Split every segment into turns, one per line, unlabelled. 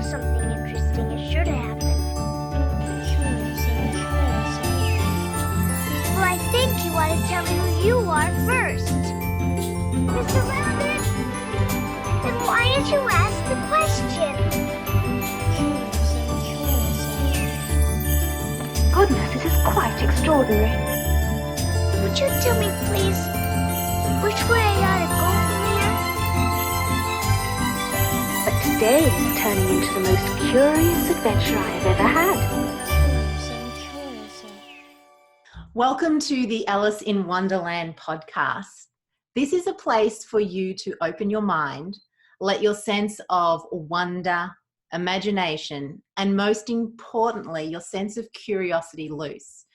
something interesting is sure to happen. Well, I think you ought to tell me who you are first. Mr. Rabbit, then why did you ask the question?
Goodness, this is quite extraordinary.
Would you tell me, please, which way I ought to go from here?
But today is turning into the most curious adventure I have ever had.
Welcome to the Ellis in Wonderland podcast. This is a place for you to open your mind, let your sense of wonder, imagination, and most importantly, your sense of curiosity loose.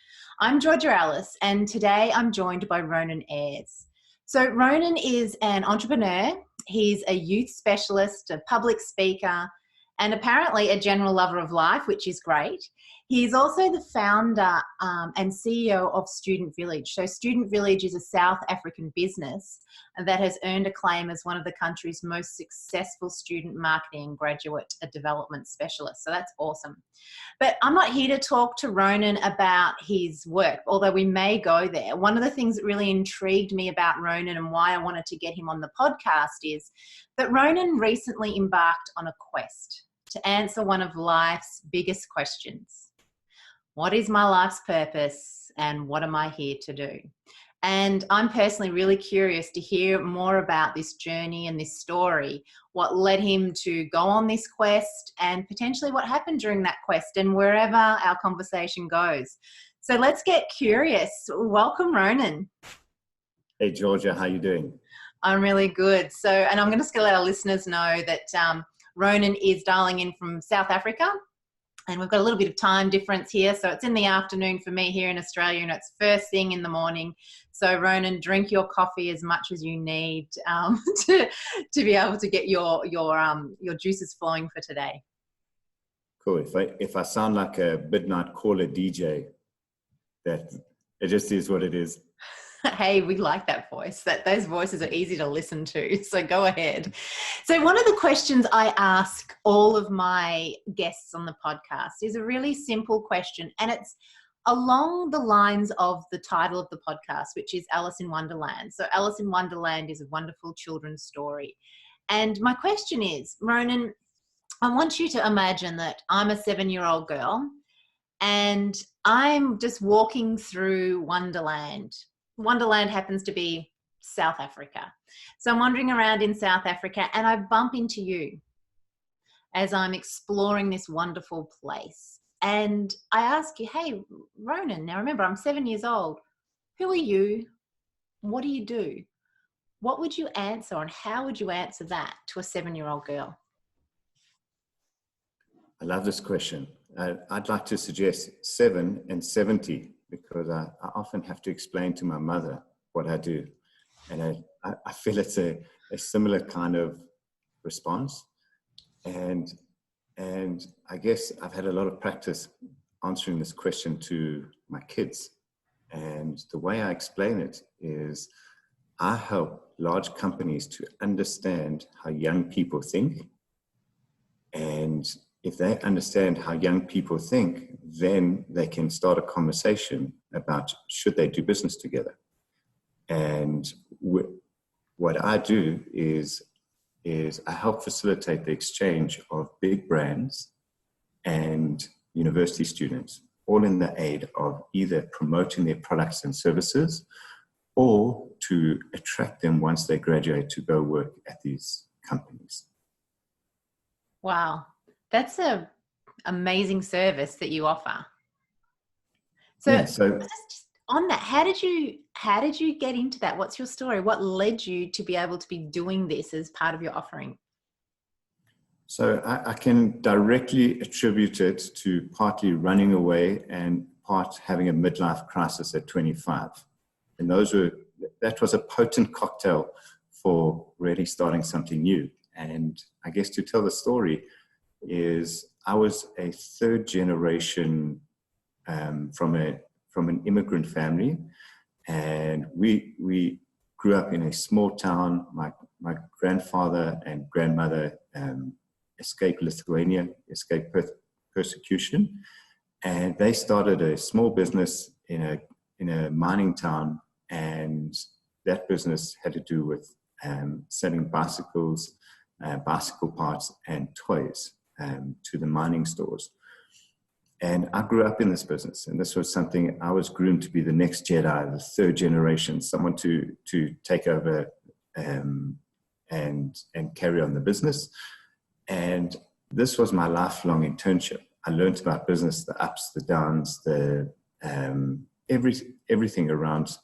I'm Georgia Ellis, and today I'm joined by Ronen Aires. So Ronen is an entrepreneur. He's a youth specialist, a public speaker, and apparently a general lover of life, which is great. He's also the founder and CEO of Student Village. So Student Village is a South African business that has earned acclaim as one of the country's most successful student marketing and graduate development specialists. So that's awesome. But I'm not here to talk to Ronen about his work, although we may go there. One of the things that really intrigued me about Ronen and why I wanted to get him on the podcast is that Ronen recently embarked on a quest to answer one of life's biggest questions. What is my life's purpose and what am I here to do? And I'm personally really curious to hear more about this journey and this story, what led him to go on this quest and potentially what happened during that quest and wherever our conversation goes. So let's get curious. Welcome, Ronen.
Hey, Georgia, how you doing?
I'm really good. So, and I'm going to let our listeners know that Ronen is dialing in from South Africa. And we've got a little bit of time difference here. So it's in the afternoon for me here in Australia and it's first thing in the morning. So Ronen, drink your coffee as much as you need to be able to get your juices flowing for today.
Cool. If I sound like a midnight caller DJ, that it just is what it is.
Hey, we like that voice. Those voices are easy to listen to. So go ahead. So one of the questions I ask all of my guests on the podcast is a really simple question, and it's along the lines of the title of the podcast, which is Alice in Wonderland. So Alice in Wonderland is a wonderful children's story. And my question is, Ronen, I want you to imagine that I'm a 7-year-old girl and I'm just walking through Wonderland. Wonderland happens to be South Africa. So I'm wandering around in South Africa and I bump into you as I'm exploring this wonderful place. And I ask you, hey, Ronen, now remember, I'm 7 years old. Who are you? What do you do? What would you answer and how would you answer that to a 7-year-old girl?
I love this question. I'd like to suggest 7 and 70 because I often have to explain to my mother what I do. And I feel it's a similar kind of response. And I guess I've had a lot of practice answering this question to my kids. And the way I explain it is I help large companies to understand how young people think. And if they understand how young people think, then they can start a conversation about should they do business together. And what I do is I help facilitate the exchange of big brands and university students, all in the aid of either promoting their products and services or to attract them once they graduate to go work at these companies.
Wow. That's an amazing service that you offer. So just on that, how did you get into that? What's your story? What led you to be able to be doing this as part of your offering?
So I can directly attribute it to partly running away and part having a midlife crisis at 25. And that was a potent cocktail for really starting something new. And I guess to tell the story is I was a third generation from an immigrant family, and we grew up in a small town. My grandfather and grandmother escape Lithuania, escape persecution. And they started a small business in a mining town, and that business had to do with selling bicycles, bicycle parts, and toys to the mining stores. And I grew up in this business, and this was something I was groomed to be the next Jedi, the third generation, someone to take over and carry on the business. And this was my lifelong internship. I learned about business, the ups, the downs, the everything around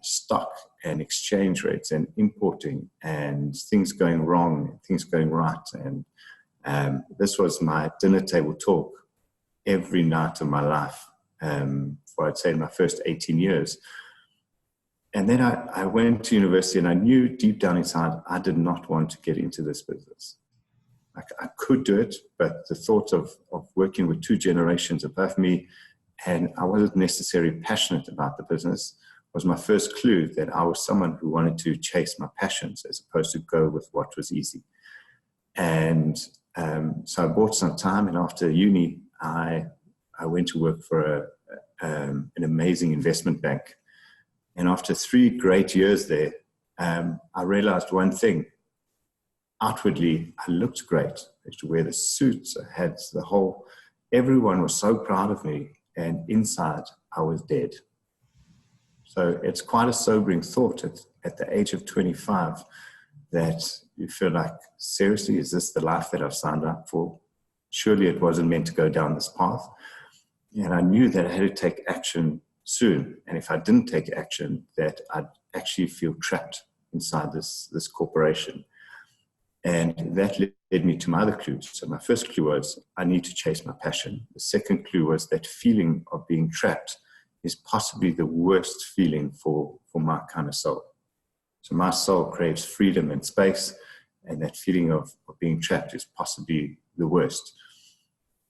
stock and exchange rates and importing and things going wrong, things going right. And this was my dinner table talk every night of my life, for I'd say my first 18 years. And then I went to university, and I knew deep down inside I did not want to get into this business. I could do it, but the thought of working with two generations above me, and I wasn't necessarily passionate about the business, was my first clue that I was someone who wanted to chase my passions as opposed to go with what was easy. And so I bought some time, and after uni, I went to work for an amazing investment bank. And after 3 great years there, I realized one thing. Outwardly, I looked great. I used to wear the suits, I had the whole, everyone was so proud of me, and inside I was dead. So it's quite a sobering thought at the age of 25 that you feel like, seriously, is this the life that I've signed up for? Surely it wasn't meant to go down this path. And I knew that I had to take action soon. And if I didn't take action, that I'd actually feel trapped inside this corporation. And that led me to my other clues. So my first clue was, I need to chase my passion. The second clue was that feeling of being trapped is possibly the worst feeling for my kind of soul. So my soul craves freedom and space, and that feeling of being trapped is possibly the worst.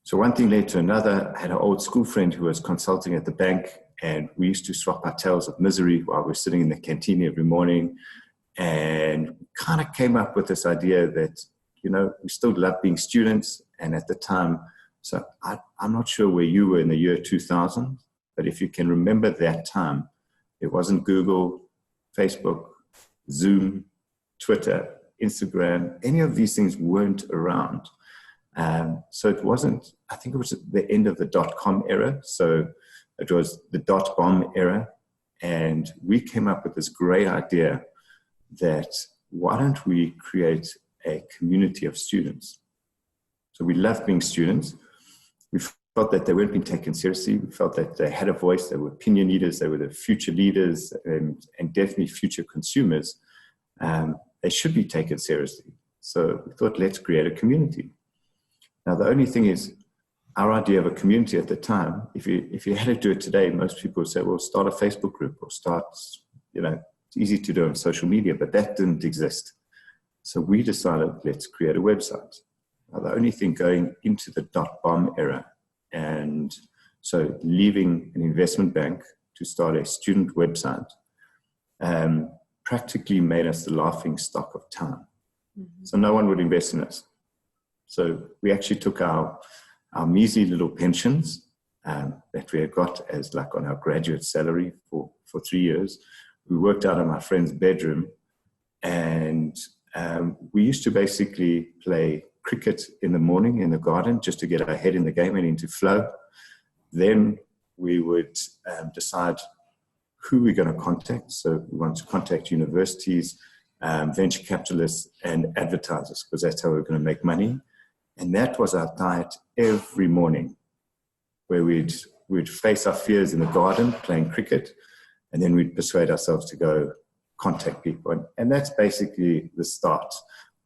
So one thing led to another. I had an old school friend who was consulting at the bank, and we used to swap our tales of misery while we were sitting in the canteen every morning. And kind of came up with this idea that, we still love being students. And at the time, so I'm not sure where you were in the year 2000, but if you can remember that time, it wasn't Google, Facebook, Zoom, Twitter, Instagram, any of these things weren't around. So it wasn't, I think it was the end of the .com era. So it was the .bomb era. And we came up with this great idea that why don't we create a community of students? So we loved being students. We felt that they weren't being taken seriously. We felt that they had a voice. They were opinion leaders. They were the future leaders and definitely future consumers. They should be taken seriously. So we thought, let's create a community. Now, the only thing is, our idea of a community at the time, if you had to do it today, most people would say, well, start a Facebook group or start, it's easy to do on social media, but that didn't exist. So we decided, let's create a website. Now, the only thing going into the .bomb era, and so leaving an investment bank to start a student website, practically made us the laughing stock of town. Mm-hmm. So no one would invest in us. So we actually took our measly little pensions that we had got as like on our graduate salary for 3 years. We worked out of my friend's bedroom, and we used to basically play cricket in the morning in the garden just to get our head in the game and into flow. Then we would decide who we're going to contact. So we want to contact universities, venture capitalists, and advertisers, because that's how we're going to make money. And that was our diet every morning, where we'd face our fears in the garden playing cricket, and then we'd persuade ourselves to go contact people. And that's basically the start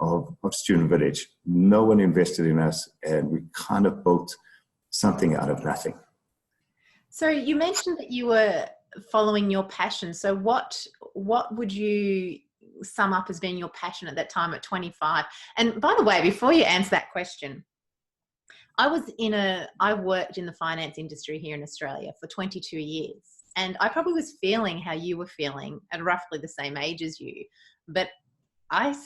of Student Village. No one invested in us, and we kind of built something out of nothing.
So you mentioned that you were following your passion. So what would you sum up as being your passion at that time at 25? And by the way, before you answer that question, I worked in the finance industry here in Australia for 22 years. And I probably was feeling how you were feeling at roughly the same age as you. But I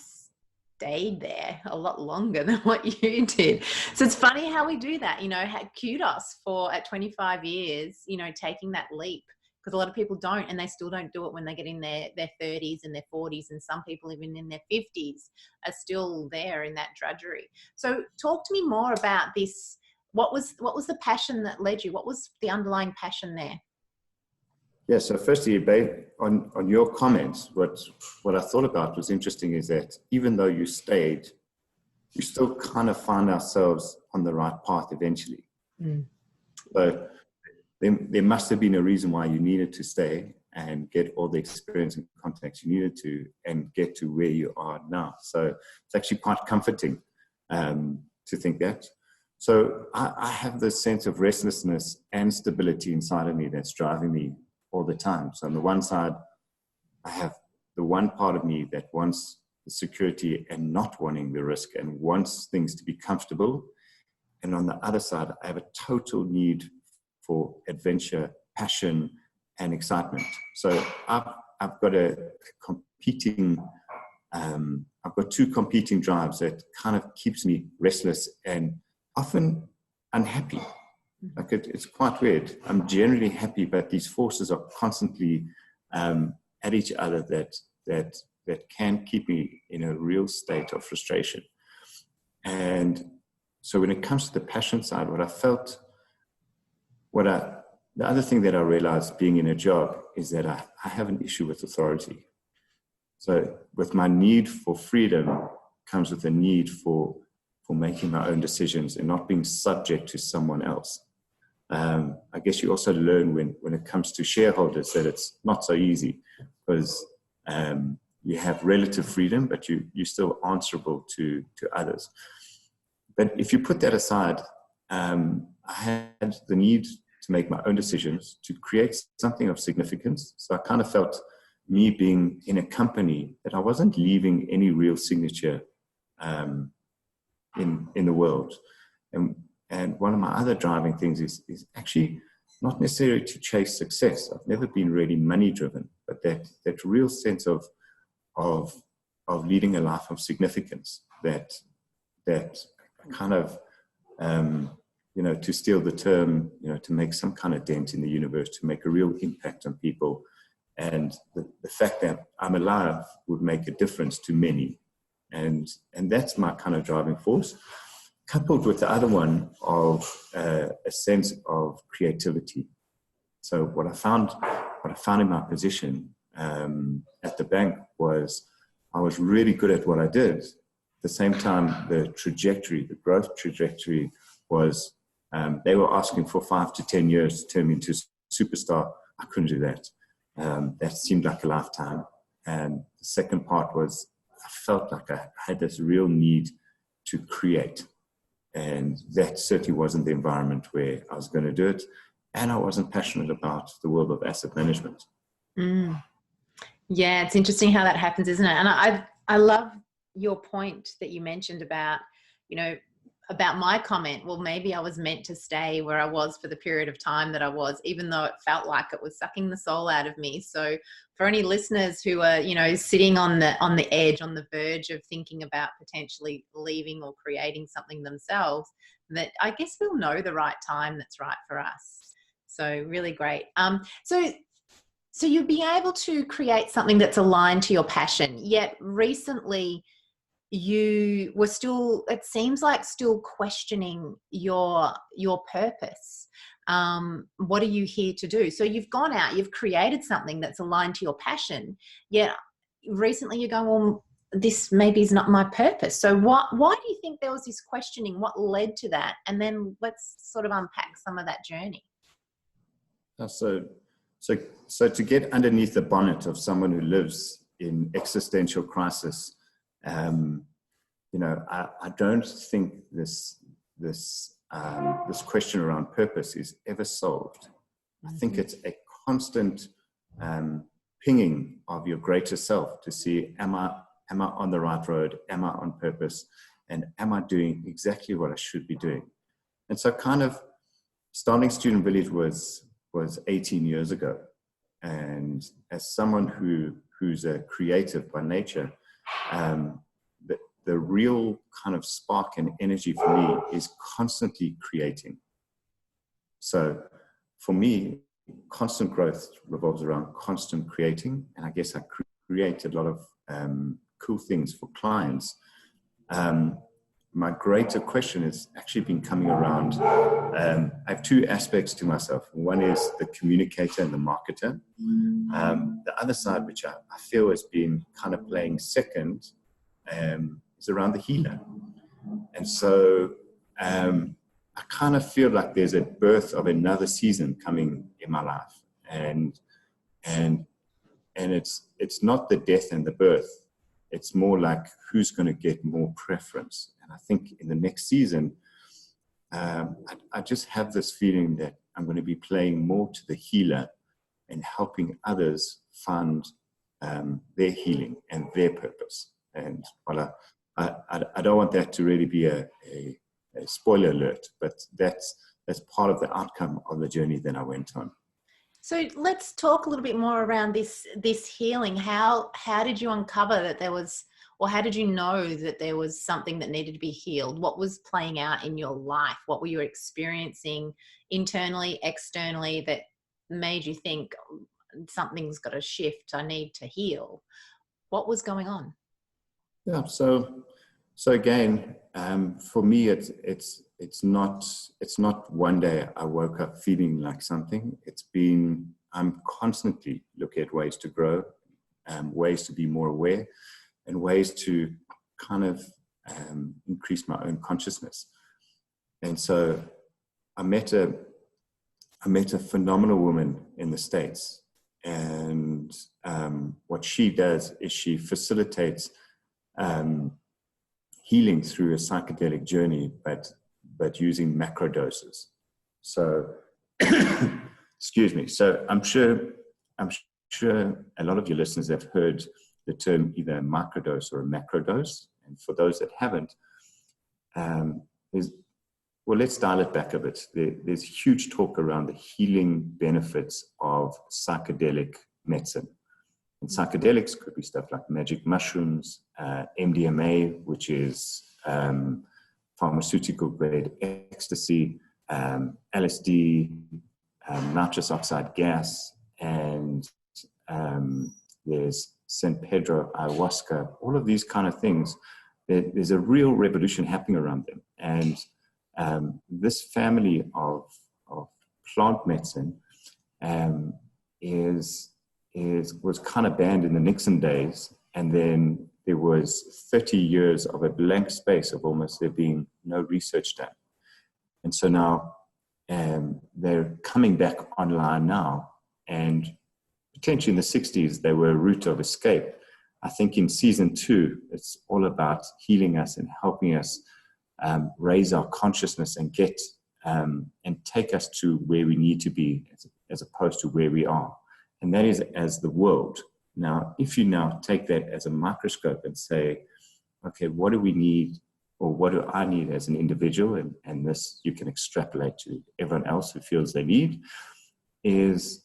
stayed there a lot longer than what you did. So it's funny how we do that, you know. Kudos for at 25 years, you know, taking that leap, because a lot of people don't, and they still don't do it when they get in their 30s and their 40s, and some people even in their 50s are still there in that drudgery. So talk to me more about this. What was the passion that led you? What was the underlying passion there?
Yeah, so firstly, on your comments, what I thought about was interesting is that even though you stayed, you still kind of found ourselves on the right path eventually. So there must have been a reason why you needed to stay and get all the experience and contacts you needed to, and get to where you are now. So it's actually quite comforting to think that. So I have this sense of restlessness and stability inside of me that's driving me all the time. So on the one side, I have the one part of me that wants the security and not wanting the risk and wants things to be comfortable. And on the other side, I have a total need for adventure, passion, and excitement. So I've got two competing drives that kind of keeps me restless and often unhappy. Like it's quite weird. I'm generally happy, but these forces are constantly at each other that can keep me in a real state of frustration. And so when it comes to the passion side, the other thing that I realized being in a job is that I have an issue with authority. So with my need for freedom comes with a need for making my own decisions and not being subject to someone else. I guess you also learn when it comes to shareholders that it's not so easy, because you have relative freedom, but you're still answerable to others. But if you put that aside, I had the need to make my own decisions, to create something of significance. So I kind of felt me being in a company that I wasn't leaving any real signature in the world. And one of my other driving things is actually not necessarily to chase success. I've never been really money driven, but that real sense of leading a life of significance, that kind of, to steal the term, to make some kind of dent in the universe, to make a real impact on people. And the fact that I'm alive would make a difference to many. And that's my kind of driving force, coupled with the other one of a sense of creativity. So what I found in my position at the bank was I was really good at what I did. At the same time, the growth trajectory was, they were asking for 5 to 10 years to turn me into a superstar. I couldn't do that. That seemed like a lifetime. And the second part was I felt like I had this real need to create. And that certainly wasn't the environment where I was going to do it. And I wasn't passionate about the world of asset management.
Yeah, it's interesting how that happens, isn't it? And I love your point that you mentioned about, about my comment. Well, maybe I was meant to stay where I was for the period of time that I was, even though it felt like it was sucking the soul out of me. So for any listeners who are, sitting on the edge, on the verge of thinking about potentially leaving or creating something themselves, that I guess we'll know the right time that's right for us. So really great. So you'll be able to create something that's aligned to your passion, yet recently you were still, it seems like, still questioning your purpose. What are you here to do? So you've gone out, you've created something that's aligned to your passion, yet recently you're going, well, this maybe is not my purpose. So why do you think there was this questioning? What led to that? And then let's sort of unpack some of that journey.
So to get underneath the bonnet of someone who lives in existential crisis, I don't think this question around purpose is ever solved. I think it's a constant pinging of your greater self to see, am I on the right road? Am I on purpose? And am I doing exactly what I should be doing? And so kind of starting Student Village was 18 years ago. And as someone who's a creative by nature, the real kind of spark and energy for me is constantly creating. So for me, constant growth revolves around constant creating. And I guess I create a lot of cool things for clients. My greater question has actually been coming around. I have two aspects to myself. One is the communicator and the marketer. The other side, which I feel has been kind of playing second, is around the healer. And so I kind of feel like there's a birth of another season coming in my life. And it's not the death and the birth. It's more like who's going to get more preference. And I think in the next season, I just have this feeling that I'm going to be playing more to the healer and helping others find their healing and their purpose. And well, I don't want that to really be a spoiler alert, but that's part of the outcome of the journey that I went on.
So let's talk a little bit more around this healing. How did you uncover that there was, or how did you know that there was something that needed to be healed? What was playing out in your life? What were you experiencing internally, externally, that made you think something's got to shift, I need to heal? What was going on?
Yeah, so again, for me, it's not one day I woke up feeling like something. I'm constantly looking at ways to grow, ways to be more aware, and ways to kind of increase my own consciousness. And so I met a phenomenal woman in the States, and what she does is she facilitates healing through a psychedelic journey, but using macro doses. So, excuse me. So I'm sure a lot of your listeners have heard the term either a microdose or a macro dose. And for those that haven't, let's dial it back a bit. There's huge talk around the healing benefits of psychedelic medicine. And psychedelics could be stuff like magic mushrooms, MDMA, which is pharmaceutical grade ecstasy, LSD, nitrous oxide gas, and there's San Pedro, ayahuasca, all of these kind of things. There's a real revolution happening around them. And this family of plant medicine was kind of banned in the Nixon days, and then there was 30 years of a blank space of almost there being no research done. And so now they're coming back online now, and potentially in the 60s they were a route of escape. I think in season 2 it's all about healing us and helping us raise our consciousness and get and take us to where we need to be as opposed to where we are. And that is as the world. Now, if you now take that as a microscope and say, okay, what do we need, or what do I need as an individual, and this you can extrapolate to everyone else who feels they need, is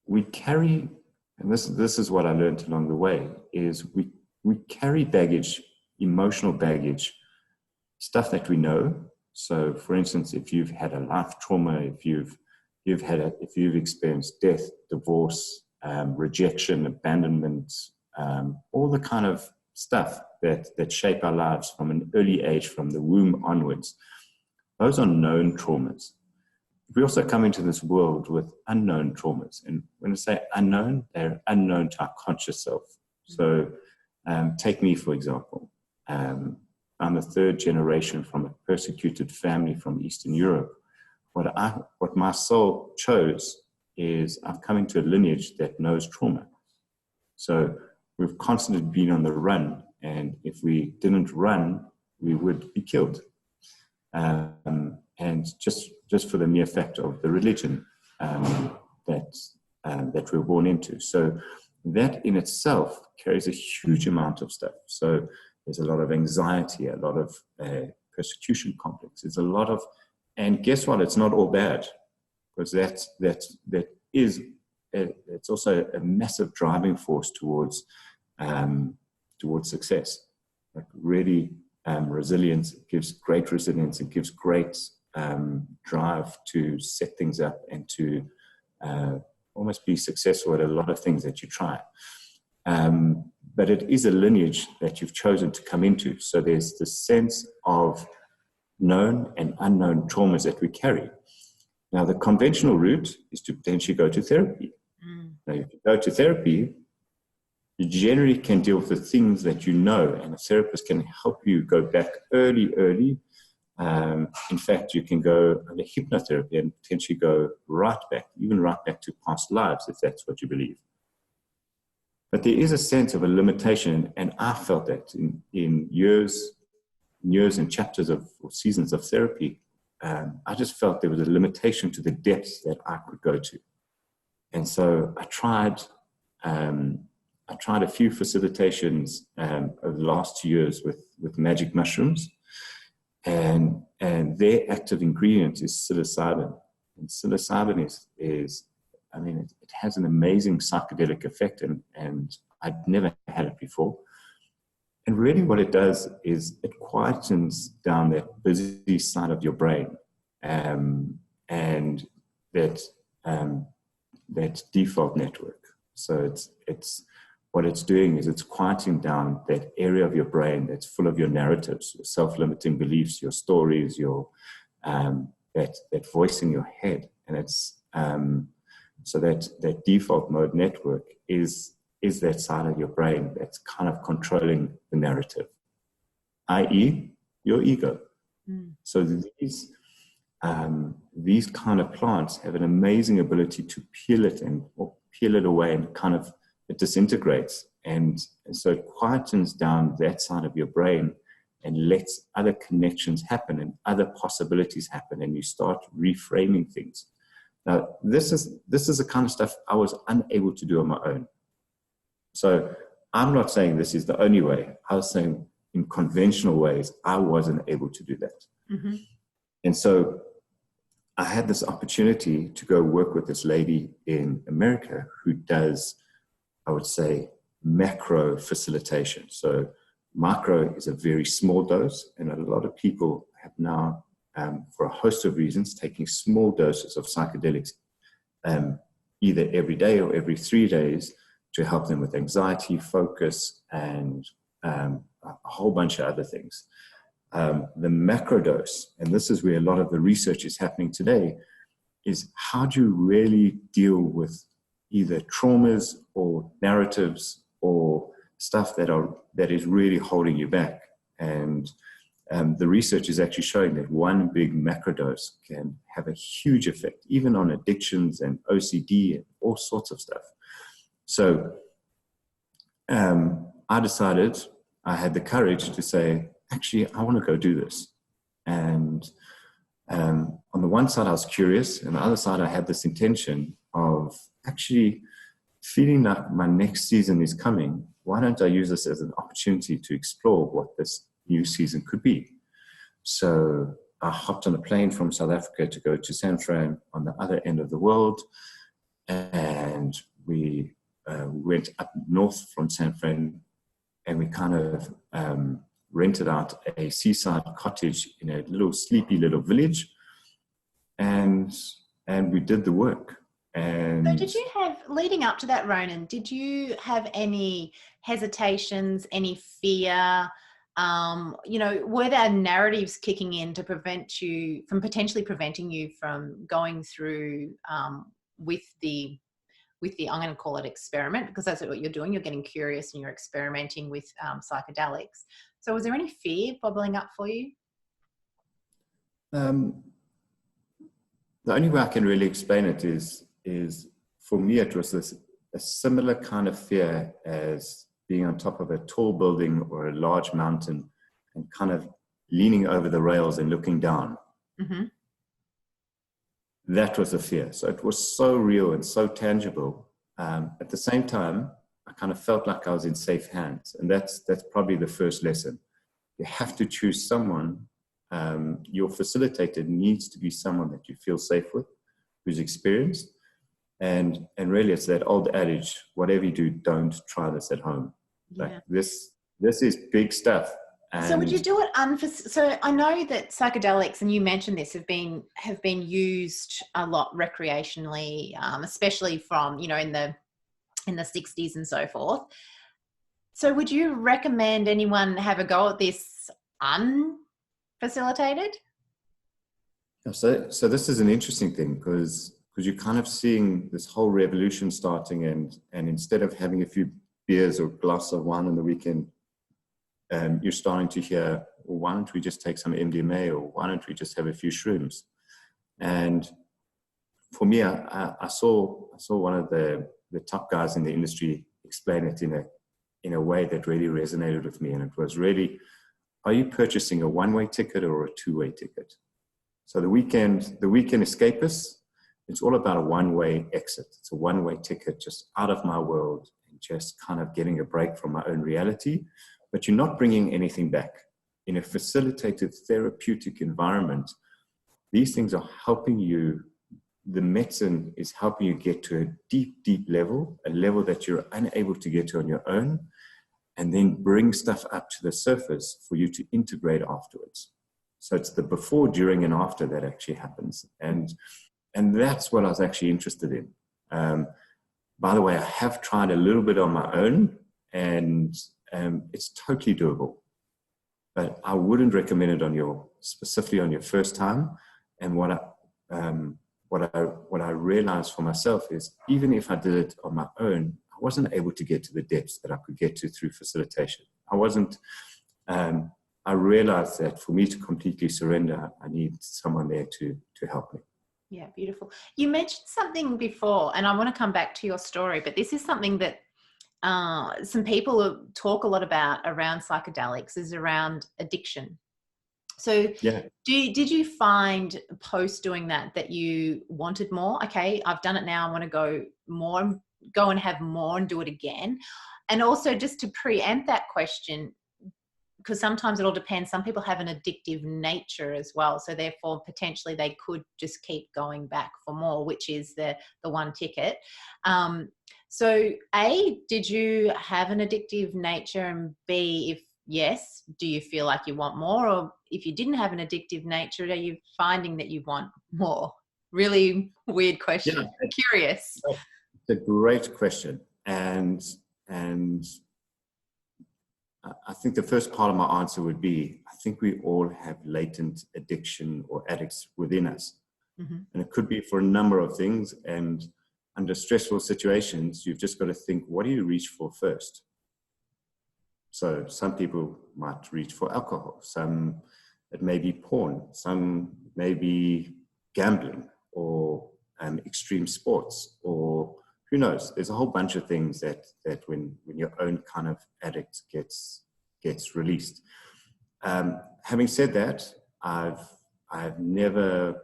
we carry, and this is what I learned along the way, is we carry baggage, emotional baggage, stuff that we know. So for instance, if you've had a life trauma, if you've experienced death, divorce, rejection, abandonment, all the kind of stuff that shape our lives from an early age, from the womb onwards, those are known traumas. We also come into this world with unknown traumas. And when I say unknown, they're unknown to our conscious self. So take me, for example. I'm a third generation from a persecuted family from Eastern Europe. What my soul chose is I've come into a lineage that knows trauma. So we've constantly been on the run, and if we didn't run, we would be killed. And just for the mere fact of the religion that we're born into. So that in itself carries a huge amount of stuff. So there's a lot of anxiety, a lot of persecution complex. There's a lot of, and guess what? It's not all bad, because it's also a massive driving force towards success. like really resilience. It gives great resilience. It gives great drive to set things up and to almost be successful at a lot of things that you try. But it is a lineage that you've chosen to come into. So there's the sense of known and unknown traumas that we carry. Now, the conventional route is to potentially go to therapy. Now, if you go to therapy, you generally can deal with the things that you know, and a therapist can help you go back early. In fact, you can go under hypnotherapy and potentially go right back, even right back to past lives, if that's what you believe. But there is a sense of a limitation, and I felt that in years and chapters of or seasons of therapy. I just felt there was a limitation to the depths that I could go to. And so I tried a few facilitations over the last 2 years with magic mushrooms, and their active ingredient is psilocybin. And psilocybin is I mean, it has an amazing psychedelic effect, and I'd never had it before. And really what it does is it quietens down that busy side of your brain, and that default network. So it's what it's doing is it's quieting down that area of your brain that's full of your narratives, your self-limiting beliefs, your stories, your that voice in your head. And it's so that default mode network is that side of your brain that's kind of controlling the narrative, i.e. your ego. So these kind of plants have an amazing ability to peel it away, and kind of it disintegrates. And so it quietens down that side of your brain and lets other connections happen and other possibilities happen, and you start reframing things. Now, this is the kind of stuff I was unable to do on my own. So I'm not saying this is the only way. I was saying in conventional ways, I wasn't able to do that. Mm-hmm. And so I had this opportunity to go work with this lady in America who does, I would say, macro facilitation. So micro is a very small dose, and a lot of people have now, for a host of reasons, taking small doses of psychedelics, either every day or every 3 days, to help them with anxiety, focus, and a whole bunch of other things. The macro dose, and this is where a lot of the research is happening today, is how do you really deal with either traumas or narratives or stuff that is really holding you back. And the research is actually showing that one big macrodose can have a huge effect, even on addictions and OCD and all sorts of stuff. So I decided, I had the courage to say, actually, I want to go do this. And on the one side, I was curious, and the other side, I had this intention of actually feeling like my next season is coming. Why don't I use this as an opportunity to explore what this new season could be? So I hopped on a plane from South Africa to go to San Fran on the other end of the world, and we went up north from San Fran, and we kind of rented out a seaside cottage in a little sleepy little village, and we did the work. And
so did you have, leading up to that, Ronen, did you have any hesitations, any fear? Were there narratives kicking in to prevent you from potentially preventing you from going through with the I'm going to call it experiment, because that's what you're doing. You're getting curious and you're experimenting with psychedelics. So was there any fear bubbling up for you?
The only way I can really explain it is for me, it was a similar kind of fear as being on top of a tall building or a large mountain and kind of leaning over the rails and looking down. Mm-hmm. That was a fear. So it was so real and so tangible. At the same time, I kind of felt like I was in safe hands. And that's probably the first lesson. You have to choose someone. Your facilitator needs to be someone that you feel safe with, who's experienced. And really, it's that old adage, whatever you do, don't try this at home. Yeah. Like this is big stuff.
So would you
And
do it so I know that psychedelics, and you mentioned this, have been used a lot recreationally, especially from, you know, in the 60s and so forth. So would you recommend anyone have a go at this unfacilitated?
so this is an interesting thing because you're kind of seeing this whole revolution starting, and instead of having a few beers or glass of wine on the weekend, you're starting to hear, well, why don't we just take some MDMA, or why don't we just have a few shrooms? And for me, I saw one of the top guys in the industry explain it in a way that really resonated with me. And it was really, are you purchasing a one-way ticket or a two-way ticket? So the weekend escapists, it's all about a one-way exit. It's a one-way ticket just out of my world and just kind of getting a break from my own reality. But you're not bringing anything back. In a facilitated therapeutic environment, these things are helping you. The medicine is helping you get to a deep, deep level, a level that you're unable to get to on your own, and then bring stuff up to the surface for you to integrate afterwards. So it's the before, during, and after that actually happens. And that's what I was actually interested in. By the way, I have tried a little bit on my own, and it's totally doable. But I wouldn't recommend it specifically on your first time. And what I realized for myself is, even if I did it on my own, I wasn't able to get to the depths that I could get to through facilitation. I realized that for me to completely surrender, I need someone there to help me.
Yeah, beautiful. You mentioned something before, and I want to come back to your story, but this is something that some people talk a lot about around psychedelics, is around addiction. So
yeah.
Did you find post doing that you wanted more? Okay, I've done it now, I want to go and have more and do it again. And also, just to preempt that question, because sometimes it all depends. Some people have an addictive nature as well. So therefore, potentially they could just keep going back for more, which is the one ticket. So A, did you have an addictive nature? And B, if yes, do you feel like you want more? Or if you didn't have an addictive nature, are you finding that you want more? Really weird question.
Yeah.
I'm curious.
It's a great question. And I think the first part of my answer would be, I think we all have latent addiction or addicts within us. Mm-hmm. And it could be for a number of things. And under stressful situations, you've just got to think, what do you reach for first? So some people might reach for alcohol. Some, it may be porn. Some may be gambling or extreme sports, or who knows? There's a whole bunch of things that when your own kind of addict gets released. Having said that, I've never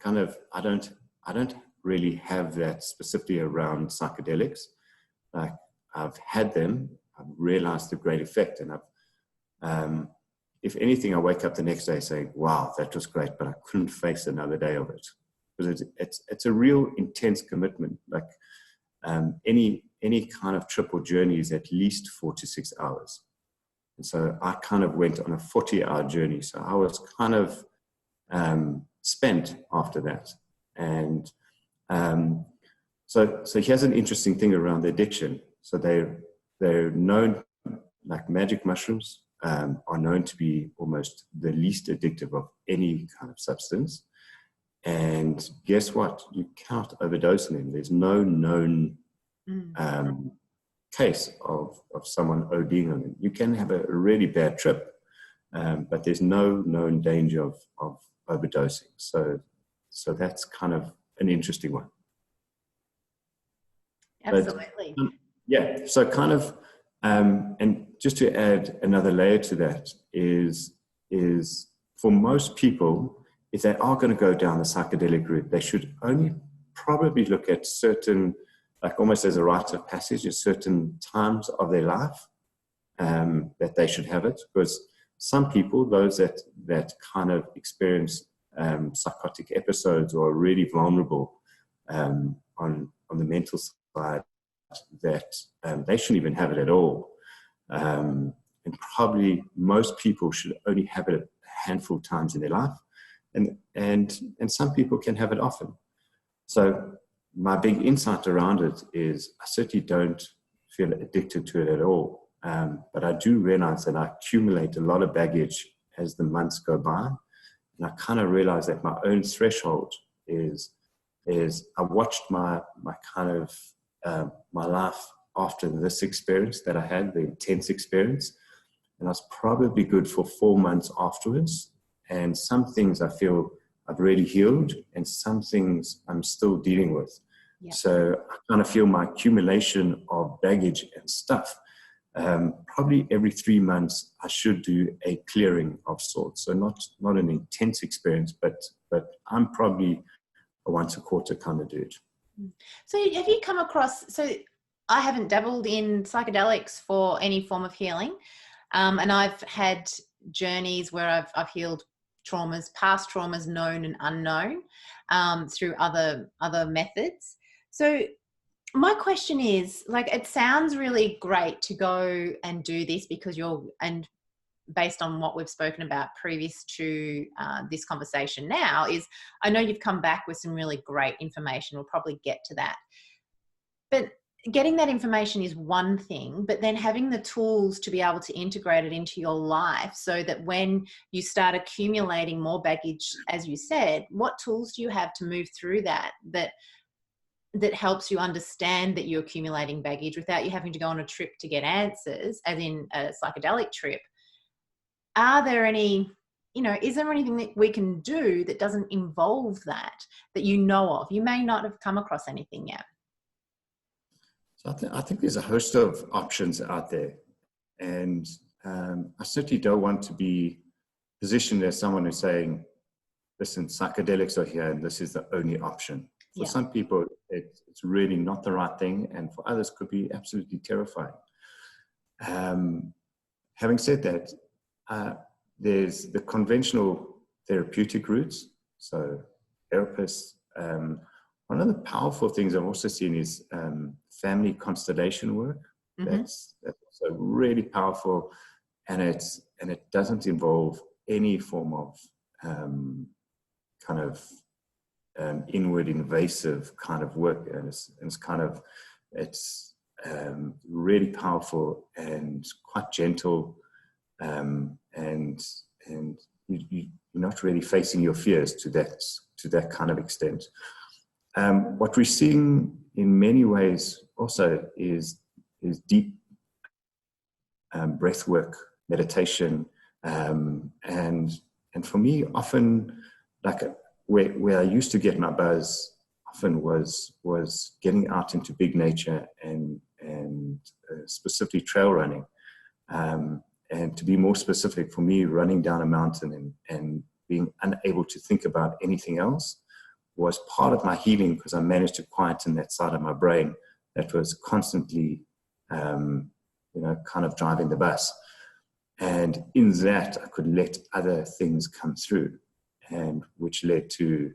I don't really have that specifically around psychedelics. Like, I've had them, I've realized the great effect, and if anything, I wake up the next day saying, wow, that was great, but I couldn't face another day of it. Because it's a real intense commitment. Like any kind of trip or journey is at least 4 to 6 hours. And so I kind of went on a 40-hour journey. So I was kind of spent after that. And so here's an interesting thing around the addiction. So they're known, like magic mushrooms, are known to be almost the least addictive of any kind of substance. And guess what? You cannot overdose on them. There's no known case of someone ODing on them. You can have a really bad trip, but there's no known danger of overdosing. So that's kind of an interesting one.
Absolutely.
But, yeah. So kind of, and just to add another layer to that is for most people, if they are going to go down the psychedelic route, they should only probably look at certain, like almost as a rite of passage, at certain times of their life that they should have it. Because some people, those that kind of experience psychotic episodes or are really vulnerable on the mental side, that they shouldn't even have it at all. probably most people should only have it a handful of times in their life, and some people can have it often. So my big insight around it is I certainly don't feel addicted to it at all, but I do realize that I accumulate a lot of baggage as the months go by, and I kind of realize that my own threshold is I watched my kind of my life after this experience that I had, the intense experience, and I was probably good for 4 months afterwards. And some things I feel I've really healed, and some things I'm still dealing with. Yeah. So I kind of feel my accumulation of baggage and stuff, probably every 3 months I should do a clearing of sorts. So not an intense experience, but I'm probably a once a quarter kind of dude.
So have you come across, so I haven't dabbled in psychedelics for any form of healing. And I've had journeys where I've healed traumas, past traumas, known and unknown, through other methods. So my question is, like, it sounds really great to go and do this because and based on what we've spoken about previous to this conversation now, is I know you've come back with some really great information. We'll probably get to that. But getting that information is one thing, but then having the tools to be able to integrate it into your life so that when you start accumulating more baggage, as you said, what tools do you have to move through that helps you understand that you're accumulating baggage without you having to go on a trip to get answers, as in a psychedelic trip? Are there any, is there anything that we can do that doesn't involve that you know of? You may not have come across anything yet.
So I think there's a host of options out there, and I certainly don't want to be positioned as someone who's saying, listen, psychedelics are here and this is the only option. For some people, it's really not the right thing, and for others could be absolutely terrifying. Having said that, there's the conventional therapeutic routes, so therapists. One of the powerful things I've also seen is family constellation work. Mm-hmm. That's also really powerful, and it doesn't involve any form of kind of inward invasive kind of work, and it's really powerful and quite gentle, and you're not really facing your fears to that kind of extent. What we're seeing in many ways also is deep breath work, meditation, and for me, often, like where I used to get my buzz often was getting out into big nature and specifically trail running, and to be more specific, for me, running down a mountain and being unable to think about anything else was part of my healing, because I managed to quieten that side of my brain that was constantly, kind of driving the bus. And in that, I could let other things come through, and which led to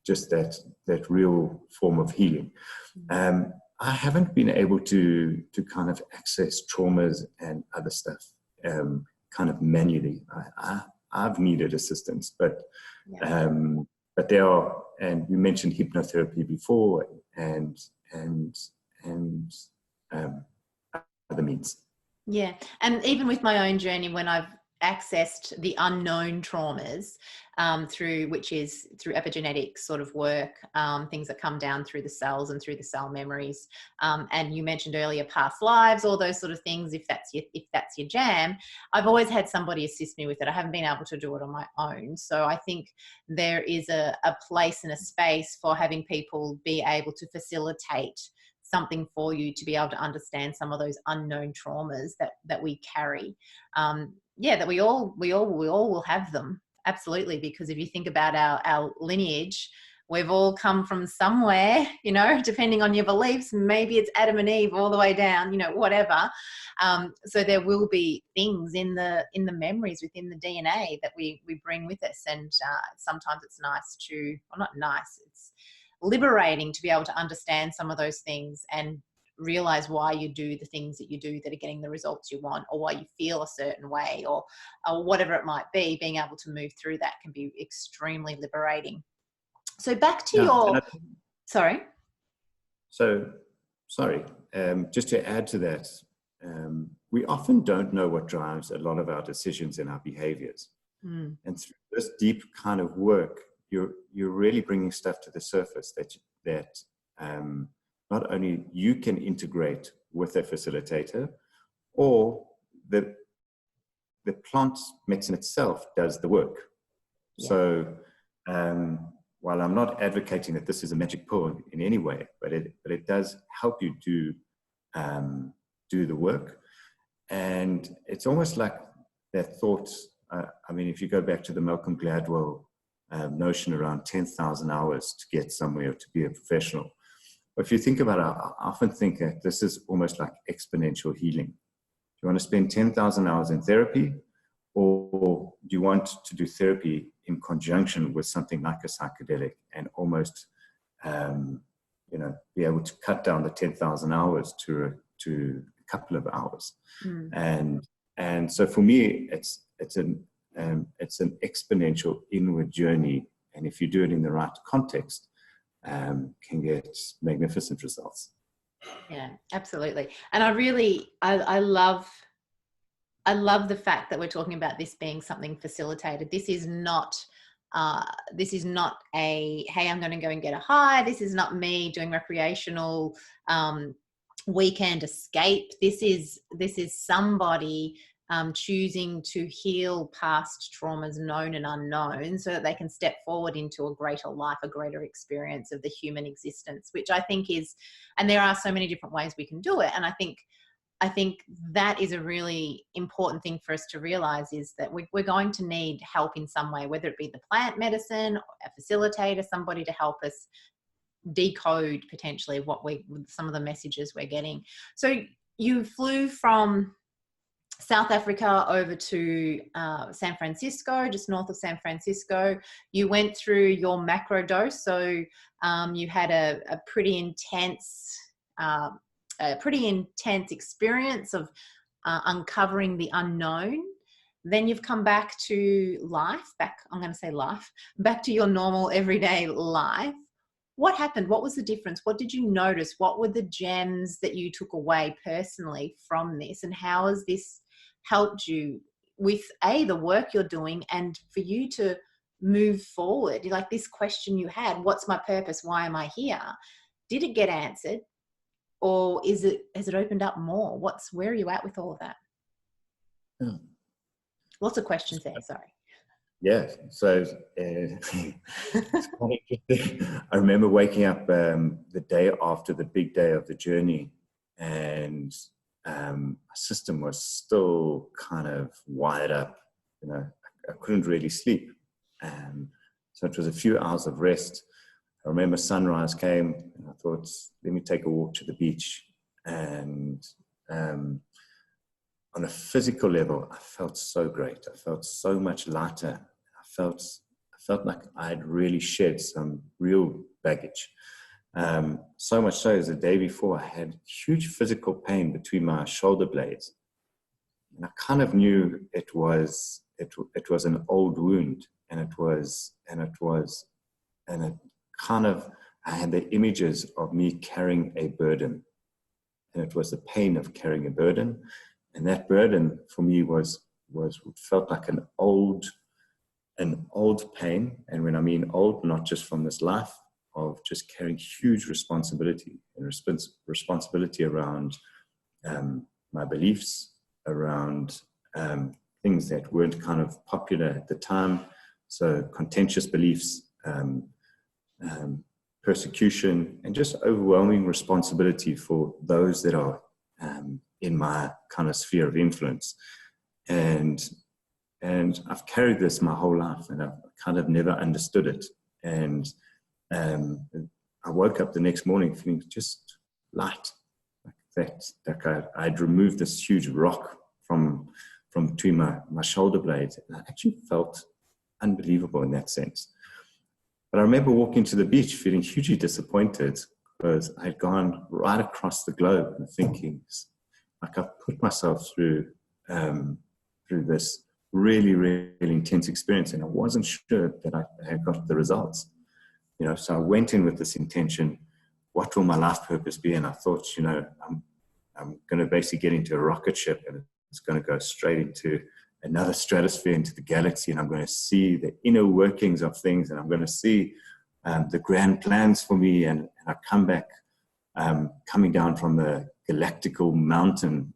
just that real form of healing. I haven't been able to kind of access traumas and other stuff kind of manually. I've needed assistance, but there are, and you mentioned hypnotherapy before, and other means.
Yeah, and even with my own journey, when I've accessed the unknown traumas through epigenetic sort of work, things that come down through the cells and through the cell memories, and you mentioned earlier past lives, all those sort of things. If that's your jam, I've always had somebody assist me with it. I haven't been able to do it on my own, so I think there is a place and a space for having people be able to facilitate something for you to be able to understand some of those unknown traumas that we carry. That we all will have them, absolutely, because if you think about our lineage, we've all come from somewhere, depending on your beliefs. Maybe it's Adam and Eve all the way down, whatever. So there will be things in the memories within the DNA that we bring with us, and sometimes it's not nice, it's liberating to be able to understand some of those things and realize why you do the things that you do that are getting the results you want, or why you feel a certain way, or whatever it might be, being able to move through that can be extremely liberating. So back to your, sorry.
So, sorry, just to add to that, we often don't know what drives a lot of our decisions and our behaviors. And through this deep kind of work, you're really bringing stuff to the surface that not only you can integrate with a facilitator, or the plant medicine itself does the work. Yeah. So while I'm not advocating that this is a magic pill in any way, but it does help you do the work. And it's almost like that thought, I mean, if you go back to the Malcolm Gladwell notion around 10,000 hours to get somewhere, to be a professional. But if you think about it, I often think that this is almost like exponential healing. Do you want to spend 10,000 hours in therapy, or do you want to do therapy in conjunction with something like a psychedelic and almost, be able to cut down the 10,000 hours to a couple of hours? And so for me, it's an exponential inward journey, and if you do it in the right context, can get magnificent results.
Yeah, absolutely. And I love the fact that we're talking about this being something facilitated. This is not a, hey, I'm going to go and get a high. This is not me doing recreational weekend escape. This is somebody choosing to heal past traumas, known and unknown, so that they can step forward into a greater life, a greater experience of the human existence, which I think is, and there are so many different ways we can do it. And I think that is a really important thing for us to realize, is that we're going to need help in some way, whether it be the plant medicine, a facilitator, somebody to help us decode potentially some of the messages we're getting. So you flew from South Africa over to San Francisco, just north of San Francisco. You went through your macro dose, so you had a pretty intense experience of uncovering the unknown. Then you've come back to life, back to your normal everyday life. What happened? What was the difference? What did you notice? What were the gems that you took away personally from this? And how has this helped you with the work you're doing, and for you to move forward? Like this question you had, what's my purpose? Why am I here? Did it get answered? Or has it opened up more? Where are you at with all of that?
Yeah.
Lots of questions there, sorry.
Yeah, so it's quite interesting. I remember waking up the day after the big day of the journey, and my system was still kind of wired up. I couldn't really sleep. So it was a few hours of rest. I remember sunrise came, and I thought, let me take a walk to the beach. And on a physical level, I felt so great. I felt so much lighter. I felt like I had really shed some real baggage. So much so as the day before, I had huge physical pain between my shoulder blades. And I kind of knew it was an old wound, and I had the images of me carrying a burden, and it was the pain of carrying a burden. And that burden for me felt like an old pain. And when I mean old, not just from this life, of just carrying huge responsibility and responsibility around my beliefs, around things that weren't kind of popular at the time. So contentious beliefs, persecution, and just overwhelming responsibility for those that are in my kind of sphere of influence. And I've carried this my whole life, and I've kind of never understood it. And I woke up the next morning feeling just light, like that. Like I'd removed this huge rock from between my shoulder blades, and I actually felt unbelievable in that sense. But I remember walking to the beach feeling hugely disappointed because I'd gone right across the globe and thinking, like, I've put myself through this really, really intense experience, and I wasn't sure that I had got the results. So I went in with this intention: what will my life purpose be? And I thought, I'm going to basically get into a rocket ship, and it's going to go straight into another stratosphere, into the galaxy, and I'm going to see the inner workings of things, and I'm going to see the grand plans for me. And I come back, coming down from the galactical mountain,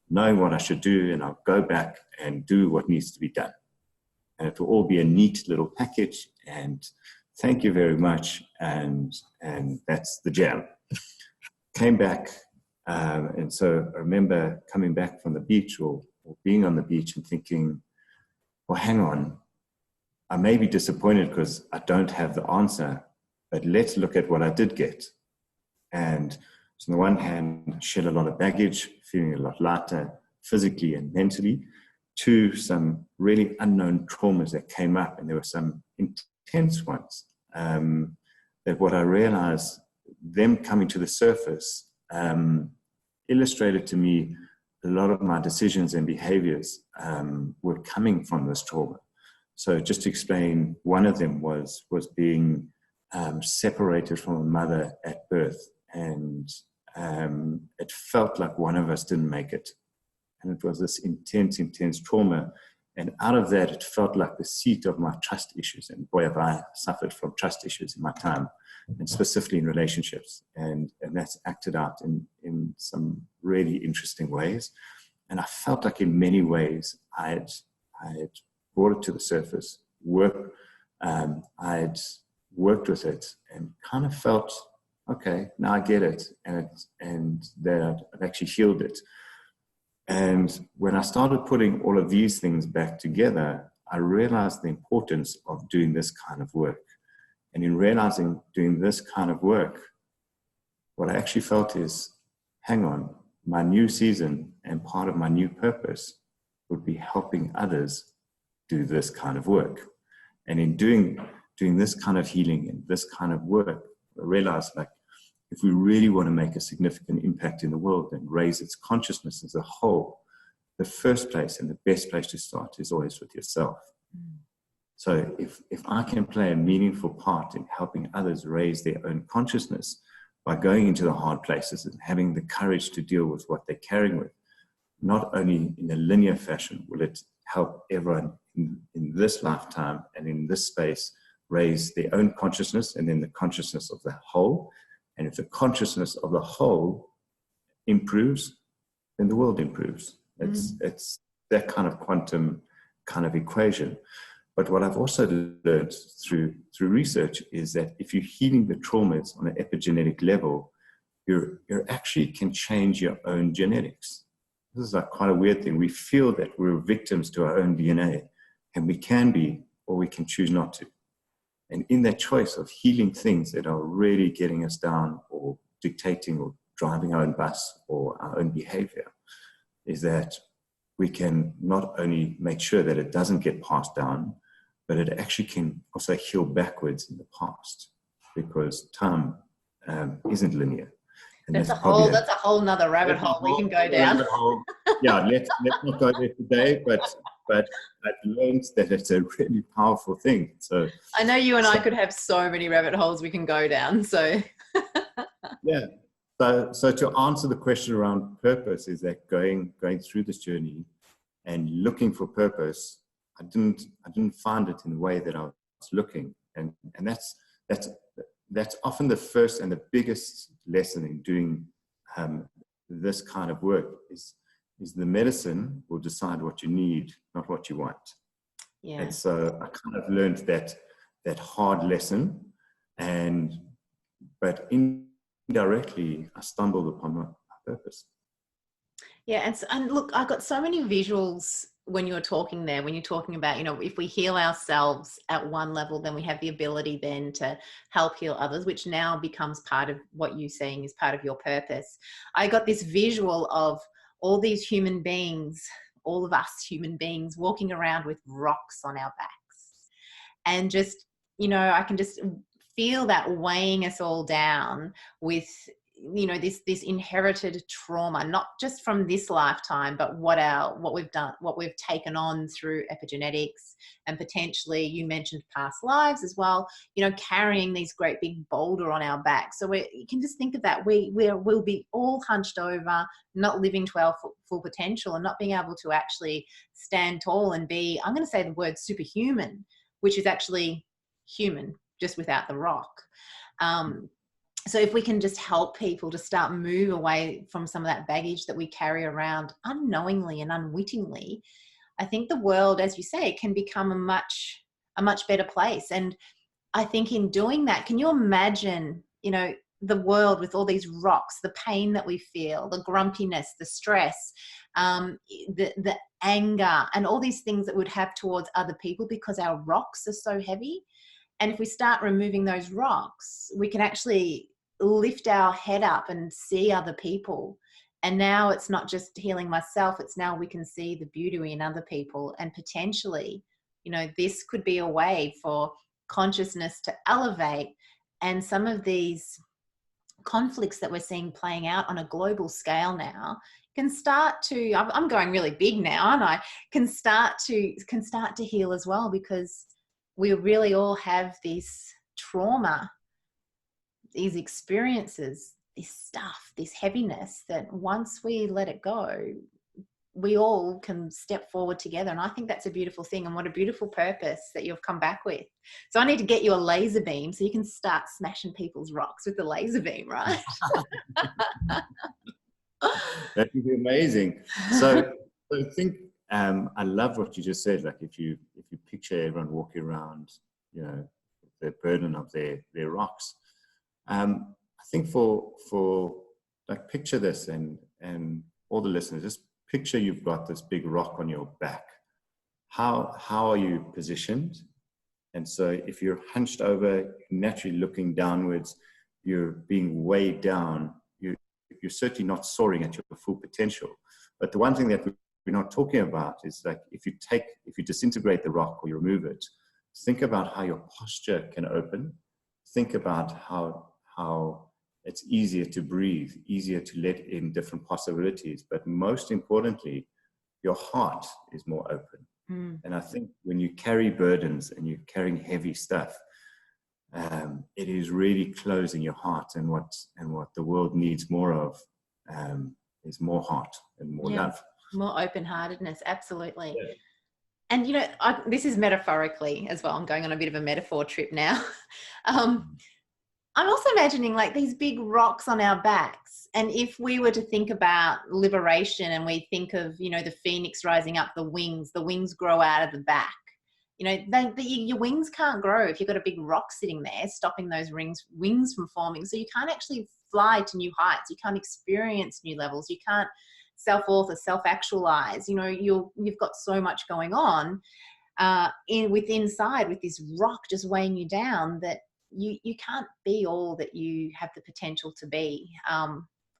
knowing what I should do, and I'll go back and do what needs to be done. And it will all be a neat little package, and thank you very much. And that's the jam. Came back, and so I remember coming back from the beach or being on the beach and thinking, well, hang on, I may be disappointed because I don't have the answer, but let's look at what I did get. And so on the one hand, shed a lot of baggage, feeling a lot lighter physically and mentally, to some really unknown traumas that came up, and there were some intense ones. That what I realized, them coming to the surface, illustrated to me a lot of my decisions and behaviors were coming from this trauma. So just to explain, one of them was being separated from a mother at birth, and it felt like one of us didn't make it. And it was this intense trauma. And out of that, it felt like the seat of my trust issues. And boy, have I suffered from trust issues in my time, and specifically in relationships. And that's acted out in some really interesting ways. And I felt like in many ways I had brought it to the surface, I had worked with it, and kind of felt, okay, now I get it, and that I've actually healed it. And when I started putting all of these things back together, I realized the importance of doing this kind of work. And in realizing doing this kind of work, what I actually felt is, hang on, my new season and part of my new purpose would be helping others do this kind of work. And in doing this kind of healing and this kind of work, I realized, like, if we really want to make a significant impact in the world and raise its consciousness as a whole, the first place and the best place to start is always with yourself. So if I can play a meaningful part in helping others raise their own consciousness by going into the hard places and having the courage to deal with what they're carrying with, not only in a linear fashion will it help everyone in this lifetime and in this space raise their own consciousness and then the consciousness of the whole. And if the consciousness of the whole improves, then the world improves. It's that kind of quantum kind of equation. But what I've also learned through research is that if you're healing the traumas on an epigenetic level, you actually can change your own genetics. This is like quite a weird thing. We feel that we're victims to our own DNA, and we can be, or we can choose not to. And in that choice of healing things that are really getting us down or dictating or driving our own bus or our own behavior, is that we can not only make sure that it doesn't get passed down, but it actually can also heal backwards in the past, because time isn't linear. And
that's a whole nother rabbit hole we can go down.
Yeah, let's not go there today, but I've learned that it's a really powerful thing. So
I know you and I could have so many rabbit holes we can go down. So
yeah. So to answer the question around purpose, is that going through this journey and looking for purpose, I didn't find it in the way that I was looking, and that's often the first and the biggest lesson in doing this kind of work is the medicine will decide what you need, not what you want. Yeah. And so I kind of learned that hard lesson, but indirectly I stumbled upon my purpose.
Yeah, and look, I got so many visuals when you were talking there, when you're talking about, if we heal ourselves at one level, then we have the ability then to help heal others, which now becomes part of what you're saying is part of your purpose. I got this visual of all these human beings, all of us human beings walking around with rocks on our backs. And just, I can just feel that weighing us all down with, you know, this inherited trauma, not just from this lifetime, but what we've done, what we've taken on through epigenetics, and potentially, you mentioned past lives as well, you know, carrying these great big boulder on our back. So you can just think of that. We'll be all hunched over, not living to our full potential, and not being able to actually stand tall and be, I'm going to say the word superhuman, which is actually human, just without the rock. So if we can just help people to start move away from some of that baggage that we carry around unknowingly and unwittingly, I think the world, as you say, can become a much better place. And I think in doing that, can you imagine, you know, the world with all these rocks, the pain that we feel, the grumpiness, the stress, the anger, and all these things that we'd have towards other people because our rocks are so heavy. And if we start removing those rocks, we can actually lift our head up and see other people. And now it's not just healing myself, it's now we can see the beauty in other people. And potentially, you know, this could be a way for consciousness to elevate, and some of these conflicts that we're seeing playing out on a global scale now can start to, I'm going really big now, aren't I? Can start to heal as well, because we really all have this trauma, these experiences, this stuff, this heaviness, that once we let it go, we all can step forward together. And I think that's a beautiful thing, and what a beautiful purpose that you've come back with. So I need to get you a laser beam so you can start smashing people's rocks with the laser beam, right?
That would be amazing. So I think I love what you just said. Like if you picture everyone walking around, you know, the burden of their rocks. I think for like, picture this, and all the listeners, just picture you've got this big rock on your back. How are you positioned? And so if you're hunched over, naturally looking downwards, you're being weighed down, you're certainly not soaring at your full potential. But the one thing that we're not talking about is, like, if you disintegrate the rock or you remove it, think about how your posture can open. Think about how it's easier to breathe, easier to let in different possibilities. But most importantly, your heart is more open. And I think when you carry burdens and you're carrying heavy stuff, it is really closing your heart. And what the world needs more of is more heart and more love.
More open-heartedness, absolutely.
Yeah.
And, you know, this is metaphorically as well. I'm going on a bit of a metaphor trip now. I'm also imagining like these big rocks on our backs. And if we were to think about liberation, and we think of, you know, the phoenix rising up, the wings grow out of the back. You know, your wings can't grow if you've got a big rock sitting there stopping those wings from forming. So you can't actually fly to new heights. You can't experience new levels. You can't self-author, self-actualize. You know, you've got so much going on inside with this rock just weighing you down, that you can't be all that you have the potential to be.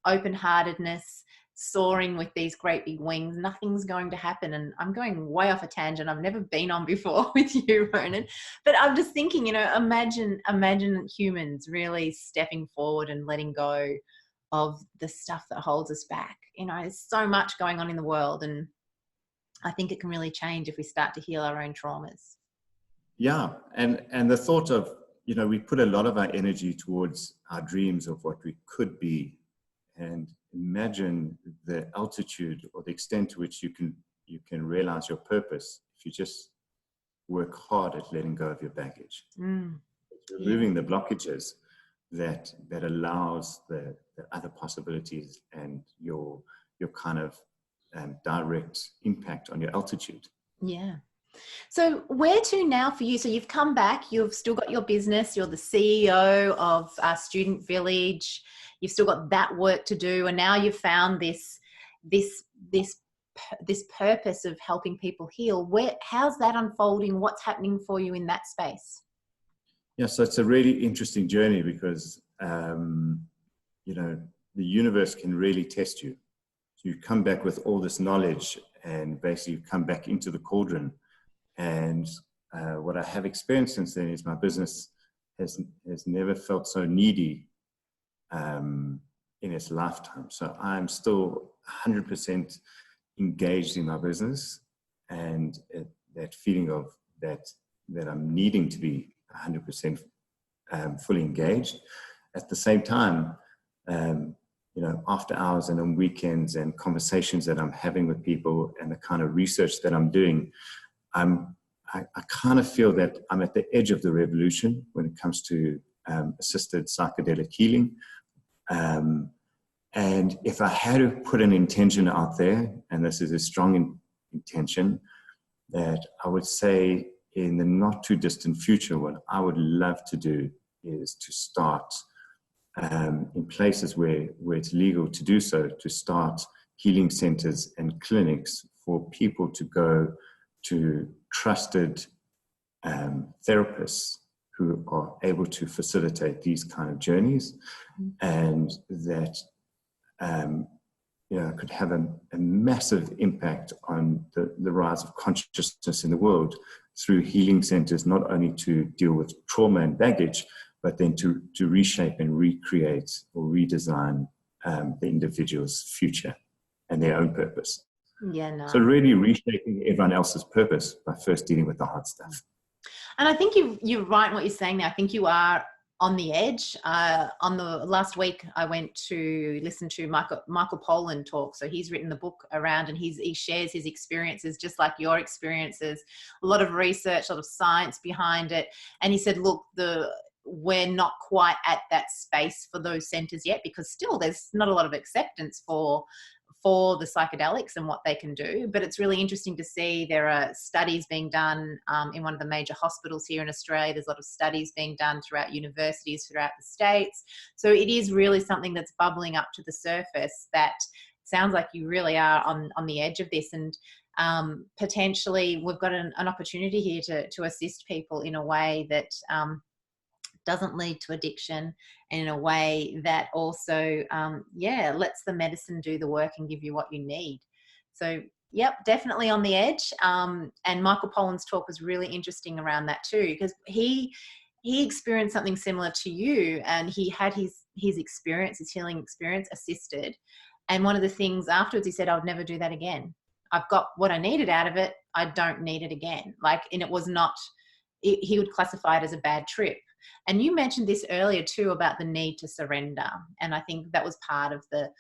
Open-heartedness, soaring with these great big wings, nothing's going to happen. And I'm going way off a tangent I've never been on before with you, Ronen. But I'm just thinking, you know, imagine humans really stepping forward and letting go of the stuff that holds us back. You know, there's so much going on in the world, and I think it can really change if we start to heal our own traumas. Yeah.
And the thought of, you know, we put a lot of our energy towards our dreams of what we could be, and imagine the altitude or the extent to which you can realize your purpose if you just work hard at letting go of your baggage. Removing the blockages that allows the other possibilities and your kind of direct impact on your altitude.
Yeah. So where to now for you? So you've come back, you've still got your business, you're the CEO of Student Village, you've still got that work to do, and now you've found this purpose of helping people heal. How's that unfolding? What's happening for you in that space?
Yeah, so it's a really interesting journey because, you know, the universe can really test you. So you come back with all this knowledge, and basically you come back into the cauldron. And what I have experienced since then is my business has never felt so needy in its lifetime. So I'm still 100% engaged in my business, and that feeling of that I'm needing to be 100% fully engaged. At the same time, after hours and on weekends and conversations that I'm having with people and the kind of research that I'm doing, I kind of feel that I'm at the edge of the revolution when it comes to assisted psychedelic healing. And if I had to put an intention out there, and this is a strong intention, that I would say in the not too distant future, what I would love to do is to start in places where it's legal to do so, to start healing centers and clinics for people to go to trusted therapists who are able to facilitate these kind of journeys, and that could have a massive impact on the rise of consciousness in the world through healing centers, not only to deal with trauma and baggage, but then to reshape and recreate or redesign the individual's future and their own purpose.
Yeah, no.
So really reshaping everyone else's purpose by first dealing with the hard stuff.
And I think you're right in what you're saying there. I think you are on the edge. On the last week, I went to listen to Michael Pollan talk. So he's written the book around, and he shares his experiences, just like your experiences. A lot of research, a lot of science behind it. And he said, look, we're not quite at that space for those centers yet, because still there's not a lot of acceptance for the psychedelics and what they can do. But it's really interesting to see there are studies being done in one of the major hospitals here in Australia. There's a lot of studies being done throughout universities throughout the States. So it is really something that's bubbling up to the surface that sounds like you really are on the edge of this. And potentially we've got an opportunity here to assist people in a way that doesn't lead to addiction, and in a way that also, lets the medicine do the work and give you what you need. So, yep, definitely on the edge. And Michael Pollan's talk was really interesting around that too, because he experienced something similar to you, and he had his experience, his healing experience, assisted. And one of the things afterwards, he said, I would never do that again. I've got what I needed out of it. I don't need it again. And it was not, he would classify it as a bad trip. And you mentioned this earlier too about the need to surrender, and I think that was part of the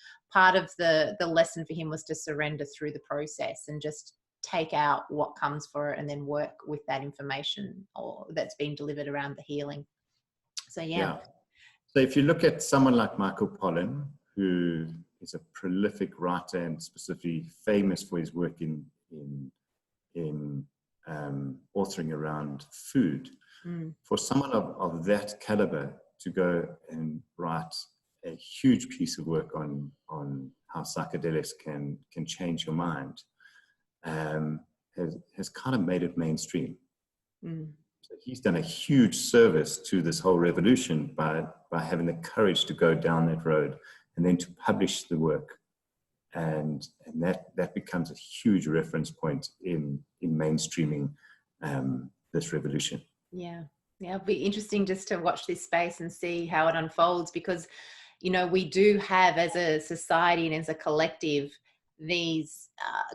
lesson for him, was to surrender through the process and just take out what comes for it, and then work with that information or that's been delivered around the healing. So yeah.
So if you look at someone like Michael Pollan, who is a prolific writer and specifically famous for his work in authoring around food. For someone of that caliber to go and write a huge piece of work on how psychedelics can change your mind has kind of made it mainstream. So he's done a huge service to this whole revolution by having the courage to go down that road and then to publish the work. And that becomes a huge reference point in mainstreaming this revolution. Yeah,
it'll be interesting just to watch this space and see how it unfolds, because, we do have, as a society and as a collective, these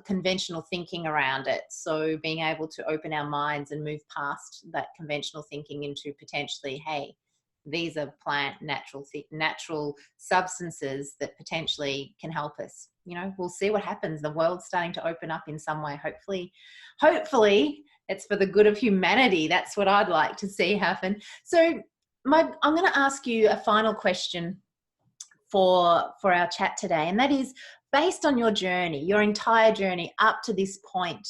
conventional thinking around it. So being able to open our minds and move past that conventional thinking into potentially, hey, these are plant natural substances that potentially can help us. We'll see what happens. The world's starting to open up in some way. Hopefully it's for the good of humanity. That's what I'd like to see happen. So I'm going to ask you a final question for our chat today, and that is, based on your journey, your entire journey up to this point,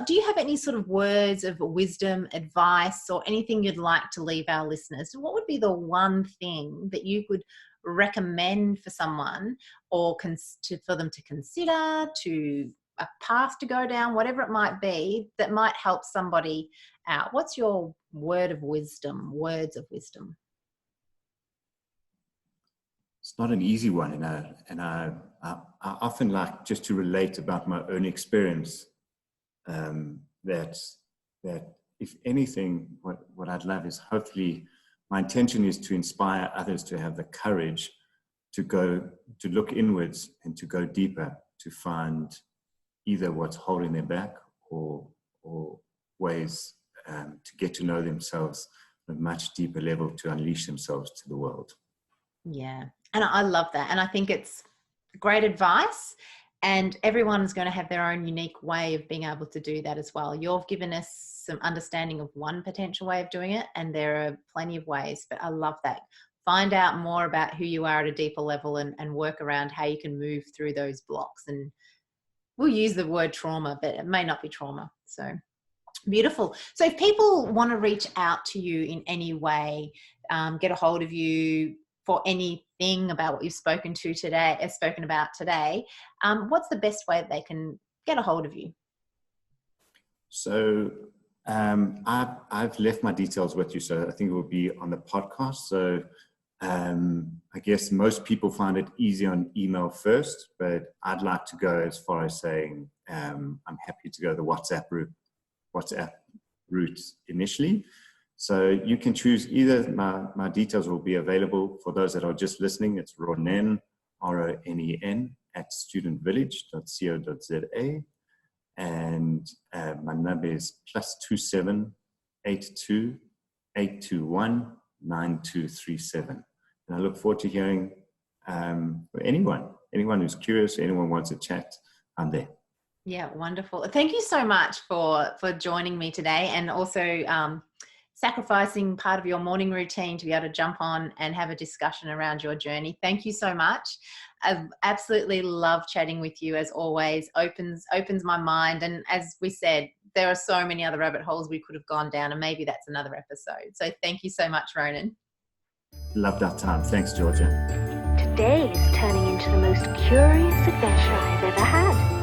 do you have any sort of words of wisdom, advice, or anything you'd like to leave our listeners? What would be the one thing that you could recommend for someone, or for them to consider, to a path to go down, whatever it might be, that might help somebody out? What's your words of wisdom?
It's not an easy one, and I often like just to relate about my own experience, that if anything, what I'd love is hopefully my intention is to inspire others to have the courage to look inwards and to go deeper, to find either what's holding them back or ways to get to know themselves on a much deeper level, to unleash themselves to the world.
Yeah. And I love that. And I think it's great advice, and everyone's going to have their own unique way of being able to do that as well. You've given us some understanding of one potential way of doing it, and there are plenty of ways, but I love that. Find out more about who you are at a deeper level and work around how you can move through those blocks. And we'll use the word trauma, but it may not be trauma. So beautiful. So if people want to reach out to you in any way, get a hold of you for anything about what you've spoken about today, what's the best way that they can get a hold of you?
So I've left my details with you, so I think it will be on the podcast. So I guess most people find it easy on email first, but I'd like to go as far as saying I'm happy to go the WhatsApp route initially. So you can choose either. My details will be available for those that are just listening. It's Ronen, RONEN, @studentvillage.co.za. And my number is +27 82 821 9237. And I look forward to hearing for anyone who's curious, anyone wants to chat, I'm there.
Yeah, wonderful. Thank you so much for joining me today, and also sacrificing part of your morning routine to be able to jump on and have a discussion around your journey. Thank you so much. I've absolutely loved chatting with you, as always. Opens my mind, and as we said, there are so many other rabbit holes we could have gone down, and maybe that's another episode. So thank you so much, Ronen.
Loved our time. Thanks, Georgia.
Today is turning into the most curious adventure I've ever had.